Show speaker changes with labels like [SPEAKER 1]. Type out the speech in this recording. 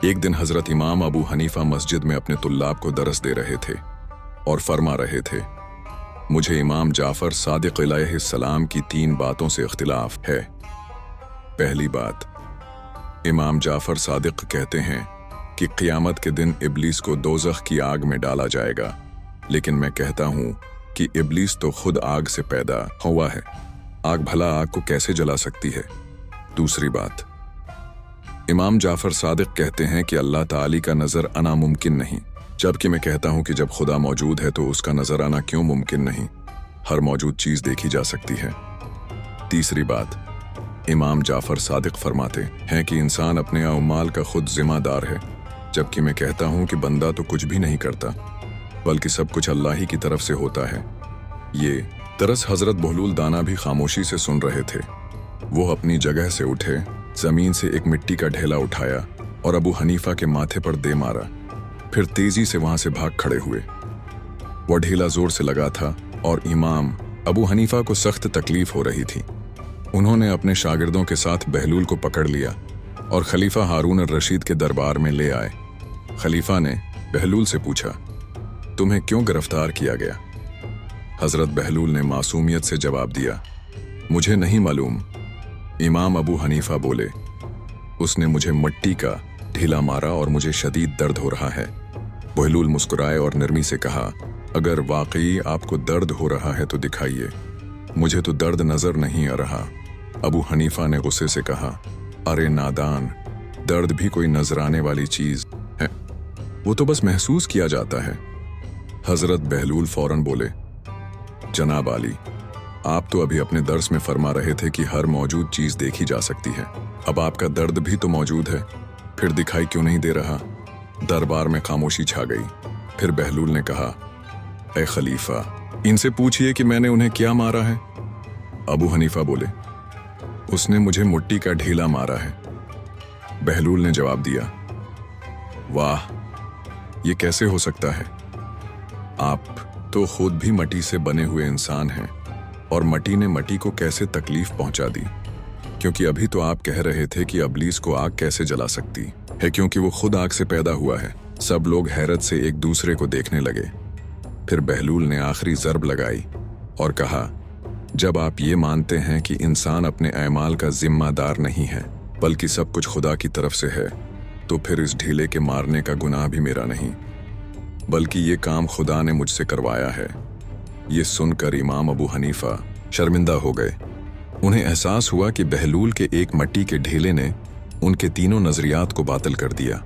[SPEAKER 1] एक दिन हजरत इमाम अबू हनीफा मस्जिद में अपने तुल्लाब को दरस दे रहे थे और फरमा रहे थे, मुझे इमाम जाफर सादिक अलैहिस्सलाम की 3 बातों से इख्तिलाफ है। पहली बात, इमाम जाफर सादिक कहते हैं कि क़यामत के दिन इब्लीस को दोज़ख की आग में डाला जाएगा, लेकिन मैं कहता हूँ कि इब्लीस तो खुद आग से पैदा हुआ है। आग भला आग को कैसे जला सकती है? दूसरी बात, इमाम जाफर सादिक कहते हैं कि अल्लाह ताली का नज़र आना मुमकिन नहीं, जबकि मैं कहता हूँ कि जब खुदा मौजूद है तो उसका नज़र आना क्यों मुमकिन नहीं? हर मौजूद चीज़ देखी जा सकती है। तीसरी बात, इमाम जाफर सादिक फरमाते हैं कि इंसान अपने अमाल का खुद जिम्मेदार है, जबकि मैं कहता हूँ कि बंदा तो कुछ भी नहीं करता, बल्कि सब कुछ अल्लाह ही की तरफ से होता है। ये तरस हजरत बहलूल दाना भी खामोशी से सुन रहे थे। वो अपनी जगह से उठे, जमीन से एक मिट्टी का ढेला उठाया और अबू हनीफा के माथे पर दे मारा, फिर तेजी से वहां से भाग खड़े हुए। वह ढेला जोर से लगा था और इमाम अबू हनीफा को सख्त तकलीफ हो रही थी। उन्होंने अपने शागिर्दों के साथ बहलूल को पकड़ लिया और खलीफा हारून रशीद के दरबार में ले आए। खलीफा ने बहलूल से पूछा, तुम्हें क्यों गिरफ्तार किया गया? हजरत बहलूल ने मासूमियत से जवाब दिया, मुझे नहीं मालूम। इमाम अबू हनीफा बोले, उसने मुझे मिट्टी का ढीला मारा और मुझे शदीद दर्द हो रहा है। बहलूल मुस्कुराए और नरमी से कहा, अगर वाकई आपको दर्द हो रहा है तो दिखाइए, मुझे तो दर्द नजर नहीं आ रहा। अबू हनीफा ने गुस्से से कहा, अरे नादान, दर्द भी कोई नजराने वाली चीज है, वो तो बस महसूस किया जाता है। हजरत बहलूल फौरन बोले, जनाब आली, आप तो अभी अपने दर्स में फरमा रहे थे कि हर मौजूद चीज देखी जा सकती है, अब आपका दर्द भी तो मौजूद है, फिर दिखाई क्यों नहीं दे रहा? दरबार में खामोशी छा गई। फिर बहलूल ने कहा, ए खलीफा, इनसे पूछिए कि मैंने उन्हें क्या मारा है। अबू हनीफा बोले, उसने मुझे मिट्टी का ढीला मारा है। बहलूल ने जवाब दिया, वाह, ये कैसे हो सकता है? आप तो खुद भी मिट्टी से बने हुए इंसान हैं, और मिट्टी ने मिट्टी को कैसे तकलीफ पहुंचा दी? क्योंकि अभी तो आप कह रहे थे कि इब्लीस को आग कैसे जला सकती है, क्योंकि वो खुद आग से पैदा हुआ है। सब लोग हैरत से एक दूसरे को देखने लगे। फिर बहलूल ने आखिरी ज़र्ब लगाई और कहा, जब आप ये मानते हैं कि इंसान अपने अमाल का जिम्मेदार नहीं है, बल्कि सब कुछ खुदा की तरफ से है, तो फिर इस ढीले के मारने का गुनाह भी मेरा नहीं, बल्कि ये काम खुदा ने मुझसे करवाया है। ये सुनकर इमाम अबू हनीफा शर्मिंदा हो गए। उन्हें एहसास हुआ कि बहलूल के एक मिट्टी के ढेले ने उनके तीनों नजरियात को बातिल कर दिया।